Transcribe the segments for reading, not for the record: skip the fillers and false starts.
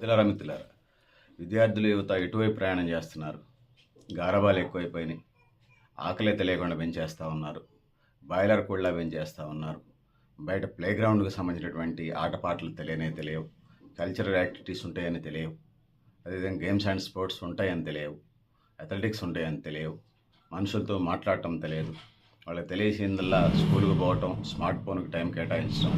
మిత్రులారా, విద్యార్థులు యువత ఎటువైపు ప్రయాణం చేస్తున్నారు? గారాబాలు ఎక్కువైపోయినాయి. ఆకలి తెలియకుండా పెంచేస్తూ ఉన్నారు. బాయిలర్ కోళ్ళ పెంచేస్తూ ఉన్నారు. బయట ప్లేగ్రౌండ్కి సంబంధించినటువంటి ఆటపాటలు తెలియవు. కల్చరల్ యాక్టివిటీస్ ఉంటాయని తెలియవు. అదేవిధంగా గేమ్స్ అండ్ స్పోర్ట్స్ ఉంటాయని తెలియవు. అథ్లెటిక్స్ ఉంటాయని తెలియవు. మనుషులతో మాట్లాడటం తెలియదు. వాళ్ళకి తెలిసిందల్లా స్కూల్కి పోవటం, స్మార్ట్ ఫోన్కి టైం కేటాయించడం.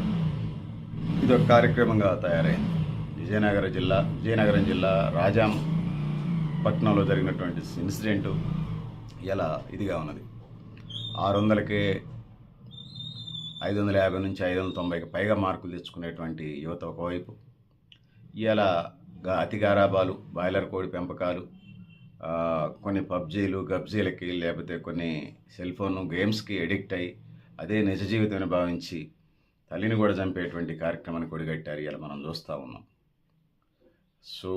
ఇది ఒక కార్యక్రమంగా తయారైంది. విజయనగరం జిల్లా రాజాం పట్టణంలో జరిగినటువంటి ఇన్సిడెంటు ఇలా ఇదిగా ఉన్నది. 600కే 550 నుంచి 590కి పైగా మార్కులు తెచ్చుకునేటువంటి యువత ఒకవైపు, ఇలా అతి గారాబాలు, బాయిలర్ కోడి పెంపకాలు, కొన్ని పబ్జీలు గబ్జీలకి లేకపోతే కొన్ని సెల్ ఫోన్ గేమ్స్కి ఎడిక్ట్ అయ్యి అదే నిజ జీవితాన్ని భావించి తల్లిని కూడా చంపేటువంటి కార్యక్రమాన్ని కొడిగట్టారు. ఇలా మనం చూస్తూ ఉన్నాం. సో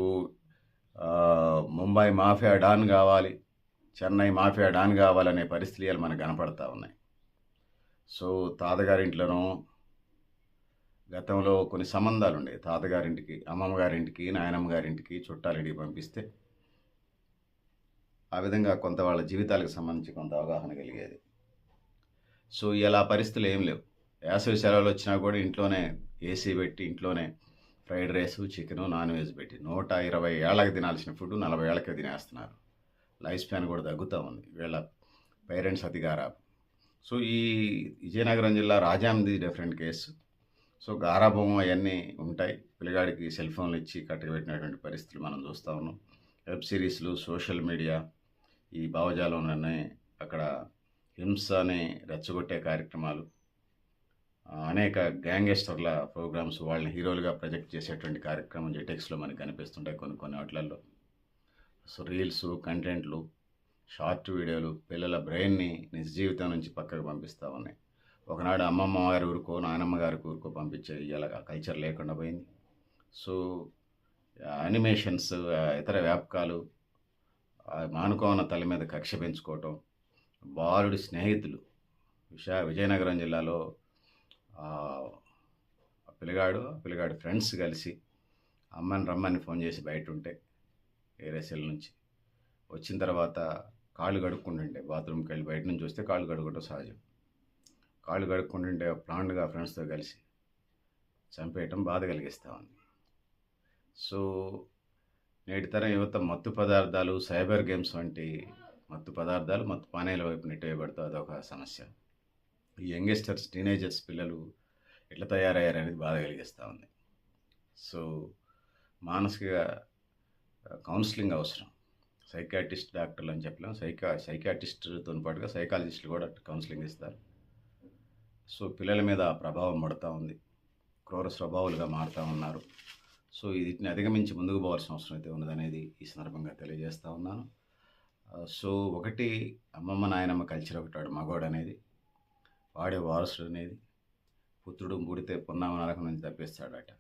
ముంబై మాఫియా డాన్ కావాలి, చెన్నై మాఫియా డాన్ కావాలనే పరిస్థితులు ఇలా మనకు కనపడతా ఉన్నాయి. సో తాతగారింట్లోనూ గతంలో కొన్ని సంబంధాలు ఉండేవి. తాతగారింటికి, అమ్మమ్మ గారింటికి, నాయనమ్మ గారింటికి చుట్టాలింటికి పంపిస్తే ఆ విధంగా కొంత వాళ్ళ జీవితాలకు సంబంధించి కొంత అవగాహన కలిగేది. సో ఇలా పరిస్థితులు ఏం లేవు. వేసవి సెలవులు వచ్చినా కూడా ఇంట్లోనే ఏసీ పెట్టి ఇంట్లోనే fried rice, chicken, non veg పెట్టి 120 ఏళ్ళకి తినాల్సిన ఫుడ్ 40 ఏళ్ళకే తినేస్తున్నారు. లైఫ్ స్పాన్ కూడా తగ్గుతూ ఉంది. వీళ్ళ పేరెంట్స్ అతి గారాబం. సో ఈ విజయనగరం జిల్లా రాజాంది డిఫరెంట్ కేసు. సో గారాబం అవన్నీ ఉంటాయి. పిల్లగాడికి సెల్ ఫోన్లు ఇచ్చి కట్టబెట్టినటువంటి పరిస్థితులు మనం చూస్తూ ఉన్నాం. వెబ్ సిరీస్లు, సోషల్ మీడియా, ఈ భావజాలంలోనే అక్కడ హింసని రెచ్చగొట్టే కార్యక్రమాలు, అనేక గ్యాంగ్స్టర్ల ప్రోగ్రామ్స్, వాళ్ళని హీరోలుగా ప్రొజెక్ట్ చేసేటువంటి కార్యక్రమం జెటెక్స్లో మనకు కనిపిస్తుంటాయి కొన్ని వాటిలలో. సో రీల్స్, కంటెంట్లు, షార్ట్ వీడియోలు పిల్లల బ్రెయిన్ని నిజ జీవితం నుంచి పక్కకు పంపిస్తూ ఉన్నాయి. ఒకనాడు అమ్మమ్మ గారి ఊరికో, నాయనమ్మ గారి ఊరికో పంపించే ఇలా కల్చర్ లేకుండా పోయింది. సో యానిమేషన్స్, ఇతర వ్యాపకాలు, మానుకోన తల్లి మీద కక్ష పెంచుకోవటం, బాలుడి స్నేహితులు. విజయనగరం జిల్లాలో పిల్లగాడు ఫ్రెండ్స్ కలిసి అమ్మని రమ్మని ఫోన్ చేసి బయట ఉంటే వేరే సెల్ నుంచి వచ్చిన తర్వాత కాళ్ళు కడుక్కుంటుంటే, బాత్రూమ్కి వెళ్ళి బయట నుంచి వస్తే కాళ్ళు కడుక్కోవటం సహజం. కాళ్ళు కడుక్కుంటుంటే ప్లాన్గా ఫ్రెండ్స్తో కలిసి చంపేయటం బాధ కలిగిస్తూ ఉంది. సో నేటి తరం యువత మత్తు పదార్థాలు, సైబర్ గేమ్స్ వంటి మత్తు పదార్థాలు, మత్తు పానీయాల వైపు నెట్టివేయబడుతూ అదొక సమస్య. ఈ యంగెస్టర్స్, టీనేజర్స్ పిల్లలు ఎట్లా తయారయ్యారనేది బాధ కలిగిస్తూ ఉంది. సో మానసిక కౌన్సిలింగ్ అవసరం. సైకాట్రిస్ట్, డాక్టర్లు అని చెప్పలేం. సైకాట్రిస్ట్తో పాటుగా సైకాలజిస్టులు కూడా కౌన్సిలింగ్ ఇస్తారు. సో పిల్లల మీద ప్రభావం పడుతూ ఉంది. క్రూర స్వభావాలుగా మారుతూ ఉన్నారు. సో వీటిని అధిగమించి ముందుకు పోవాల్సిన అవసరం అయితే ఉన్నదనేది ఈ సందర్భంగా తెలియజేస్తూ ఉన్నాను. సో ఒకటి, అమ్మమ్మ నాయనమ్మ కల్చర్ ఒకటి, మగవాడు అనేది వాడే వారసుడు అనేది. పుత్రుడు పుడితే పున్నామ నరకం నుంచి తప్పిస్తాడట.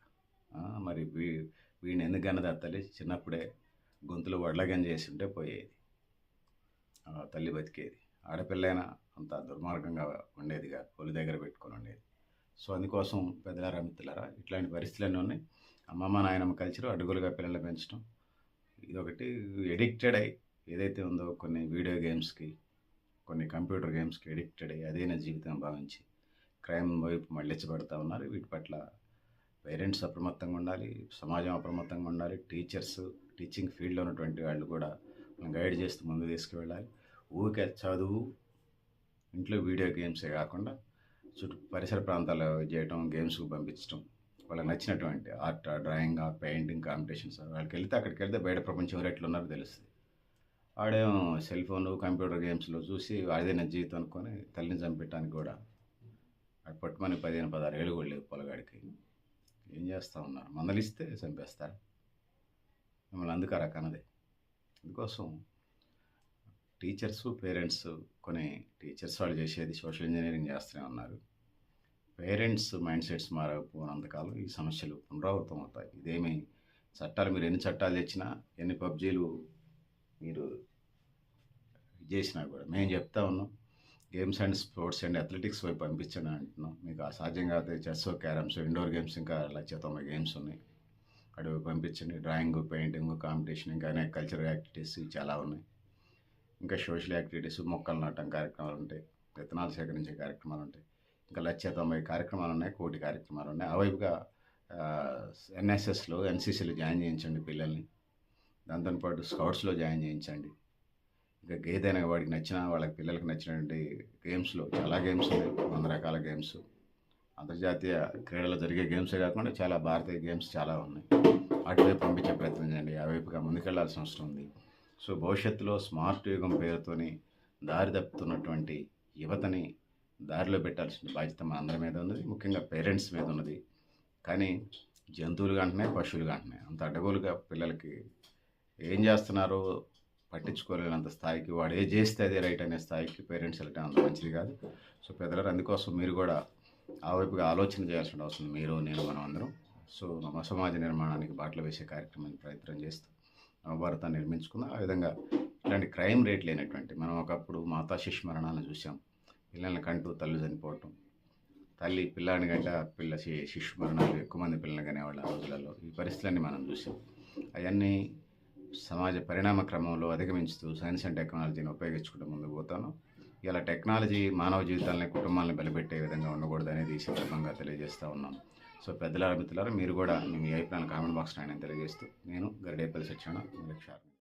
మరి వీడిని ఎందుకు అన్నది తల్లి చిన్నప్పుడే గొంతులు వడ్లగం చేసి ఉంటే పోయేది, తల్లి బతికేది. ఆడపిల్లైనా అంత దుర్మార్గంగా ఉండేదిగా, పొలి దగ్గర పెట్టుకొని ఉండేది. సో అందుకోసం పెద్దలారా, మిత్రులారా, ఇట్లాంటి పరిస్థితులన్నీ ఉన్నాయి. అమ్మమ్మ నాయనమ్మ కల్చర్ అడుగులుగా పిల్లలు పెంచడం ఇదొకటి. ఎడిక్టెడ్ అయ్యి ఏదైతే ఉందో కొన్ని వీడియో గేమ్స్కి, కొన్ని కంప్యూటర్ గేమ్స్కి ఎడిక్టెడ్ అయ్యి అదే నా జీవితం భావించి క్రైమ్ వైపు మళ్ళించబడుతూ ఉన్నారు. వీటి పట్ల పేరెంట్స్ అప్రమత్తంగా ఉండాలి, సమాజం అప్రమత్తంగా ఉండాలి, టీచర్స్, టీచింగ్ ఫీల్డ్లో ఉన్నటువంటి వాళ్ళు కూడా మనం గైడ్ చేస్తూ ముందుకు తీసుకువెళ్ళాలి. ఊరికే చదువు, ఇంట్లో వీడియో గేమ్సే కాకుండా చుట్టూ పరిసర ప్రాంతాల్లో చేయటం, గేమ్స్కి పంపించడం, వాళ్ళకి నచ్చినటువంటి ఆర్ట్, డ్రాయింగ్, పెయింటింగ్ కాంపిటీషన్స్ అక్కడికి వెళ్తే బయట ప్రపంచం ఎవరు ఎట్లున్నారో తెలుస్తుంది. ఆడేమో సెల్ ఫోన్లు, కంప్యూటర్ గేమ్స్లో చూసి అదే నా జీవితం అనుకొని తల్లిని చంపేయటానికి కూడా పట్టుమని 15-16 ఏళ్ళు కూడా లేవు పొలగాడికి. ఏం చేస్తూ ఉన్నారు? మందలిస్తే చంపేస్తారు మిమ్మల్ని. అందుకు ఆ రకనదే. అందుకోసం టీచర్స్, పేరెంట్స్, కొన్ని టీచర్స్ వాళ్ళు చేసేది సోషల్ ఇంజనీరింగ్ చేస్తూనే ఉన్నారు. పేరెంట్స్ మైండ్ సెట్స్ మారకపోయినంతకాలం ఈ సమస్యలు పునరావృతం అవుతాయి. ఇదేమి చట్టాలు, మీరు ఎన్ని చట్టాలు తెచ్చినా, ఎన్ని పబ్జీలు మీరు చేసినా కూడా మేము చెప్తా ఉన్నాం, games and sports and athletics వైపు పంపించండి అంటున్నాం. మీకు అసాధ్యం కాకపోతే చెస్, క్యారమ్స్, ఇండోర్ గేమ్స్ ఇంకా 190 గేమ్స్ ఉన్నాయి. అటువైపు పంపించండి. డ్రాయింగ్, పెయింటింగ్ కాంపిటీషన్, ఇంకా అనేక కల్చరల్ యాక్టివిటీస్ చాలా ఉన్నాయి. ఇంకా సోషల్ యాక్టివిటీస్, మొక్కలు నాటడం కార్యక్రమాలు ఉంటాయి, విత్తనాలు సేకరించే కార్యక్రమాలు ఉంటాయి. ఇంకా 190 కార్యక్రమాలు ఉన్నాయి, కోటి కార్యక్రమాలు ఉన్నాయి. ఆ వైపుగా ఎన్ఎస్ఎస్లో, ఎన్సీసీలో జాయిన్ చేయించండి పిల్లల్ని. దాంతో పాటు స్కౌట్స్లో జాయిన్ చేయించండి. ఇంకా ఏదైనా వాడికి నచ్చిన, వాళ్ళకి పిల్లలకి నచ్చినటువంటి గేమ్స్లో చాలా గేమ్స్ ఉన్నాయి, 100 రకాల గేమ్స్. అంతర్జాతీయ క్రీడలో జరిగే గేమ్సే కాకుండా చాలా భారతీయ గేమ్స్ చాలా ఉన్నాయి. అటువైపు పంపించే ప్రయత్నం చేయండి. ఆ వైపుగా ముందుకెళ్లాల్సిన అవసరం ఉంది. సో భవిష్యత్తులో స్మార్ట్ యుగం పేరుతోని దారి తప్పుతున్నటువంటి యువతని దారిలో పెట్టాల్సిన బాధ్యత మా అందరి మీద ఉన్నది, ముఖ్యంగా పేరెంట్స్ మీద ఉన్నది. కానీ జంతువులు కంటున్నాయి, పశువులు కంటున్నాయి. అంత అడ్డగోలుగా పిల్లలకి ఏం చేస్తున్నారో పట్టించుకోలేనంత స్థాయికి, వాడు ఏ చేస్తే అదే రైట్ అనే స్థాయికి పేరెంట్స్ వెళ్ళటం అంత మంచిది కాదు. సో పెద్దలారు, అందుకోసం మీరు కూడా ఆ వైపుగా ఆలోచన చేయాల్సిన అవసరం ఉంది. మీరు, నేను, మనం అందరం. సో సమాజ నిర్మాణానికి బాటలు వేసే కార్యక్రమాన్ని ప్రయత్నం చేస్తూ నవభారతాన్ని నిర్మించుకుందాం. ఆ విధంగా ఇలాంటి క్రైమ్ రేట్ లేనటువంటి, మనం ఒకప్పుడు మాతా శిశు మరణాలను చూసాం. పిల్లల్ని కంటూ తల్లి చనిపోవటం, తల్లి పిల్లాడిని కంటే పిల్ల శిశు మరణాలు ఎక్కువ మంది పిల్లల్ని కనేవాళ్ళు ఆ రోజులలో. ఈ పరిస్థితులన్నీ మనం చూసాం. అవన్నీ సమాజ పరిణామ క్రమంలో అధిగమించుతూ సైన్స్ అండ్ టెక్నాలజీని ఉపయోగించుకుంటూ ముందుకు పోతాను. ఇలా టెక్నాలజీ మానవ జీవితాలని, కుటుంబాలను బలిపెట్టే విధంగా ఉండకూడదు అనేది ఈ సందర్భంగా తెలియజేస్తూ ఉన్నాం. సో పెద్దలారా, మిత్రులారా, మీరు కూడా మీ అభిప్రాయాలను కామెంట్ బాక్స్ రాయని తెలియజేస్తూ, నేను గరిడేపల్లి సత్యనారాయణ,